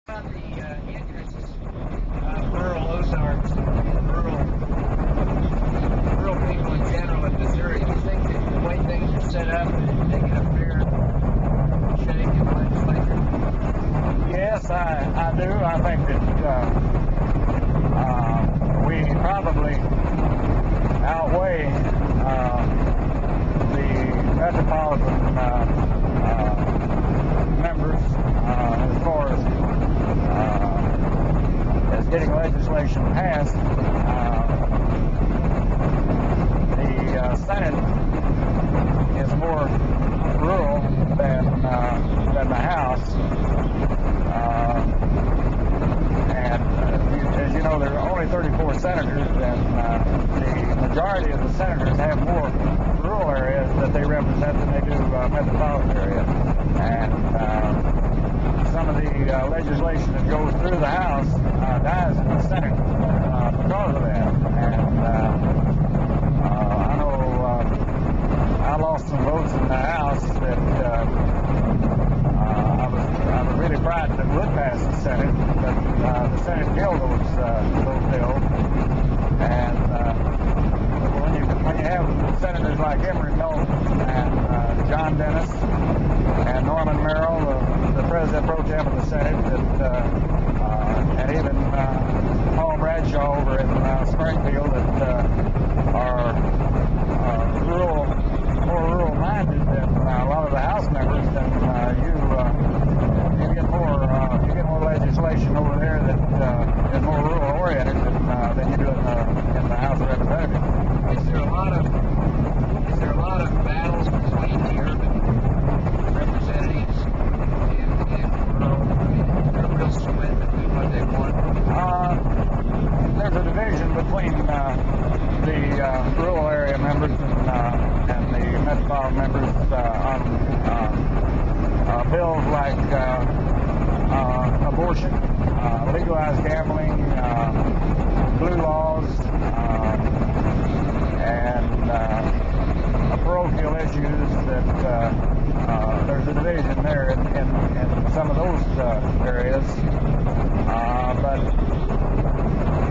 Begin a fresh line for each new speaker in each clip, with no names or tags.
About the interests of rural Ozarks, rural people in general in Missouri. Do you think that the way things are set up, that they get a fair shake in the legislature?
Yes, I do. I think that we probably outweigh the metropolitan members as far as getting legislation passed. The Senate is more rural than the House, and as you know, there are only 34 senators, and the majority of the senators have more rural areas that they represent than they do metropolitan areas. And some of the legislation that goes through the House dies in the Senate because of that. And I know I lost some votes in the House that I was really frightened that would pass the Senate, but the Senate killed those bills. And when you have senators like Emory Milton and John Dennis and Norman Merrill, the president pro tem of the Senate, and even Paul Bradshaw over in Springfield, that are more rural-minded than a lot of the House members, then you get more legislation over there that is more rural-oriented than you do in the House of Representatives.
Is there a lot of battles between the urban representatives and rural? I mean, is there a real split between what they want?
There's a division between the rural area members and the metropolitan members on bills like abortion, legalized gambling, blue laws, and parochial issues. That there's a division there in some of those areas, but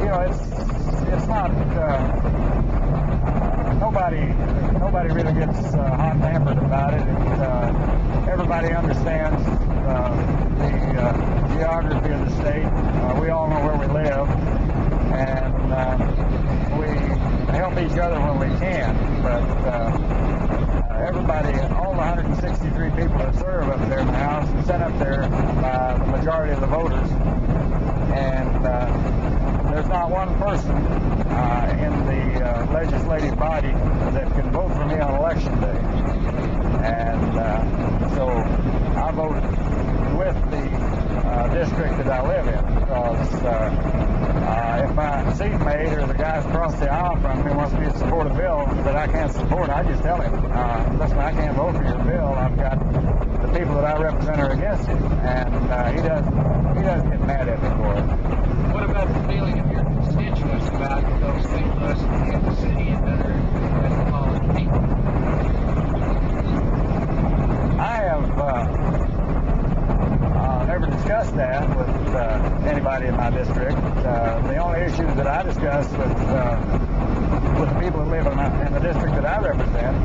you know, it's not. Nobody really gets hot-tempered about it. Everybody understands the geography of the state. We all know where we live, and we help each other when we can. But everybody, all the 163 people that serve up there in the House, are sent up there by the majority of the voters, and there's not one person in the legislative body that can vote for me on election day. And so I vote with the district that I live in, because if my seatmate or the guys across the aisle from me wants me to support a bill that I can't support, I just tell him, listen, I can't vote for your bill. I've got the people that I represent are against it. And he doesn't get mad at me for it.
What about the feeling of your constituents about those St. Louis and Kansas City and other metropolitan people?
I have never discussed that with anybody in my district. The only issues that I discuss with the people that live in the district that I represent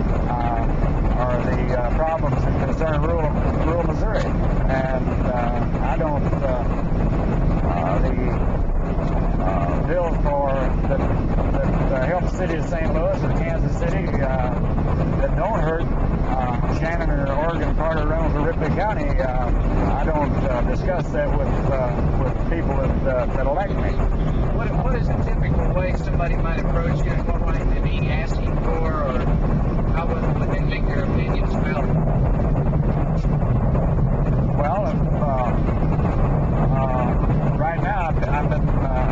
are the problems that concern rural Missouri. And I don't the bills that help the city of St. Louis or Kansas City that don't hurt Shannon or Oregon, Carter, Reynolds, or Ripley County. I don't discuss that with people that elect me.
What is a typical way somebody might approach you, and what might they be asking for, or how would they make their opinions felt?
Well, right now I've been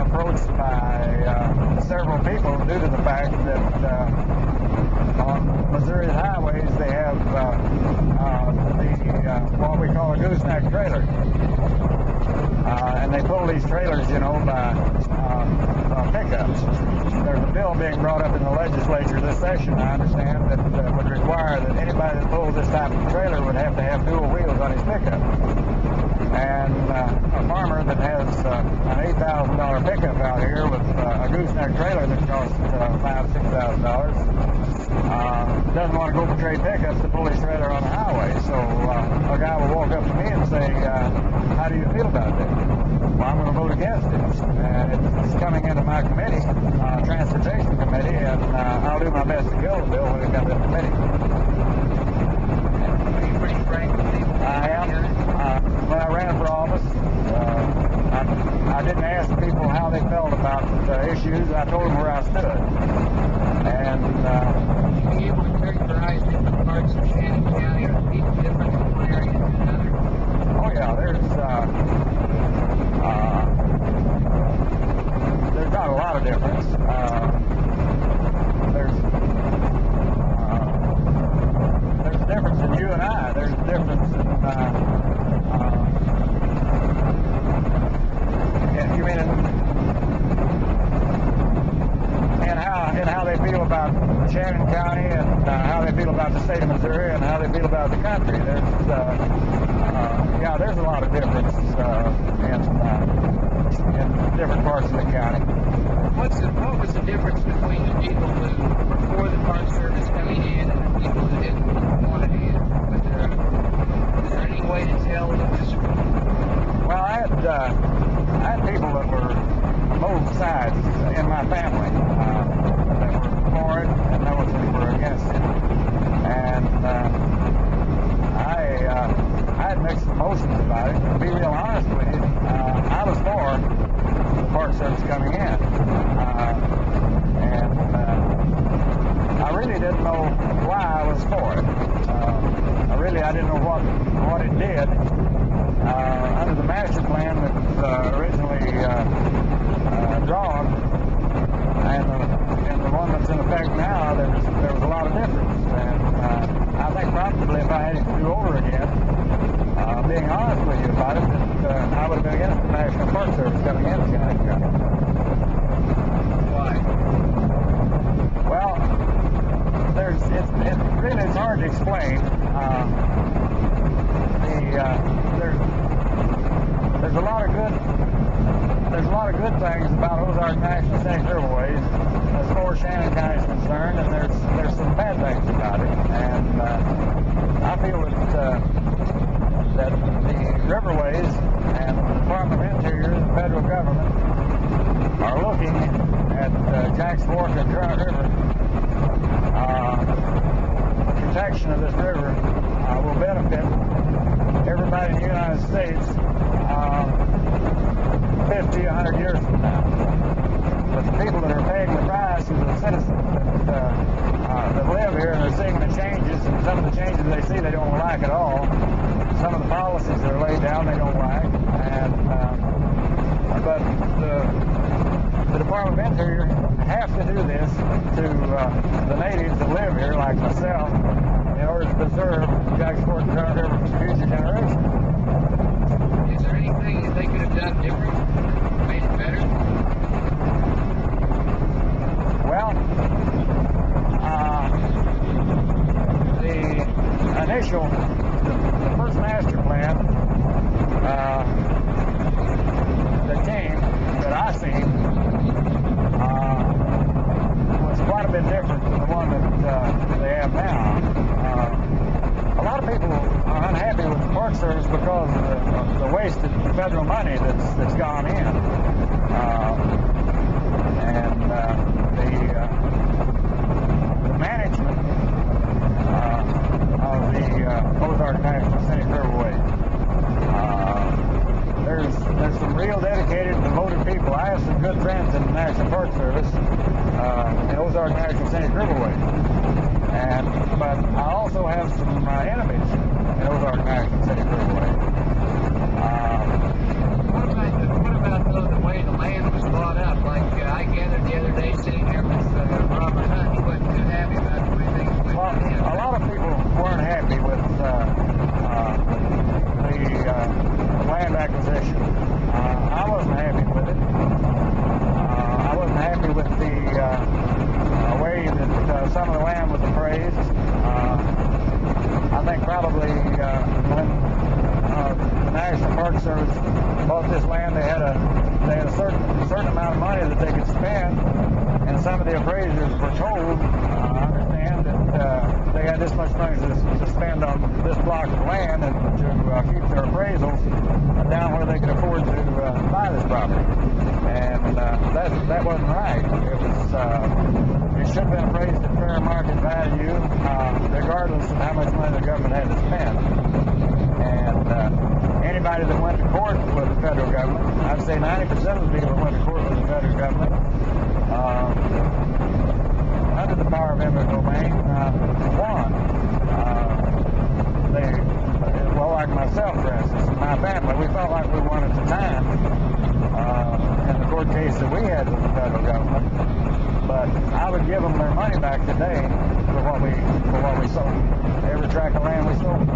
approached by several people due to the fact that on Missouri's highways they have what we call a gooseneck trailer, and they pull these trailers, by pickups. There's a bill being brought up in the legislature this session, I understand, that would require that anybody that pulls this type of trailer would have to have dual wheels on his pickup. And a farmer that has an $8,000 pickup out here with a gooseneck trailer that costs $5,000–$6,000 doesn't want to go for trade pickups to pull his trailer on the highway. So a guy will walk up to me and say, how do you feel about that? Well, I'm going to vote against it. And it's coming into my committee, Transportation Committee, and I'll do my best to kill the bill when it comes to committee.
Are you pretty frank with people?
I am. When I ran for office, I didn't ask people how they felt about issues. I told them where I stood. And
are you able to characterize different parts of Shannon County? Are people different from one area to another?
oh yeah, there's not a lot of difference. There's a difference in you and I. There's a difference in you mean in how they feel about Shannon County, and how they feel about the state of Missouri, and how they feel about the country. There's a lot of difference in different parts of the county.
What was the difference between the people who were for the Park Service coming in and the people who didn't want it in? Is there any way to tell that this?
Well, I had people that were both sides in my family that were for it, and those that were against it. And I had mixed emotions about it. To be real honest with you, I was for the Park Service coming in, and I really didn't know why I was for it. I didn't know what it did. Under the master plan that was originally drawn, and the one that's in effect now, there was a lot of difference. And I think probably if I had it to do over again, being honest with you about it, that I would have been against the National Park Service coming into Shannon County.
Why?
Well, it's hard to explain. There's a lot of good things about Ozark National Scenic Riverways as far as Shannon County is concerned, and there's some bad things about it. And I feel that the riverways and the Department of Interior and the federal government are looking at Jack's Fork and Trout River. The protection of this river will benefit everybody in the United States 50, 100 years from now. But the people that are paying the price are the citizens that live here, and they're seeing the changes, and some of the changes they see they don't like at all. Some of the policies that are laid down they don't like, but the Department of Interior have to do this to the natives that live here, like myself, in order to preserve Jack's Fork and Trout River for future generations.
Is there anything that they could have done different, made it better?
Well, the first master plan that I seen was quite a bit different than the one that they have now. A lot of people are unhappy with the Park Service because of the wasted federal money that's gone in, and the management of the Ozark National Scenic Riverway. There's some real dedicated, devoted people. I have some good friends in the National Park Service, in Ozark National Scenic Riverway. But I also have some enemies in Ozark National Scenic Riverway.
What about the way the land was bought up? Like I gathered the other day sitting here with Robert Hunt, he wasn't too happy about the way things went.
Well, a lot of people weren't happy with the land acquisition. I wasn't happy with it. I wasn't happy with the way that some of the land was appraised. I think probably when the National Park Service bought this land, they had a certain amount of money that they could spend, and some of the appraisers were told, I understand, that they had this much money to spend on this block of land and to keep their appraisals down where they could afford to buy this property. And that wasn't right. It should have been appraised at fair market value, regardless of how much money the government had to spend. And anybody that went to court with the federal government, I'd say 90% of the people that went to court with the federal government, under the power of eminent domain, won. Well, like myself, for instance, my family, we felt like we won at the time in the court case that we had with the federal government. But I would give them their money back today for what we sold, every tract of land we sold.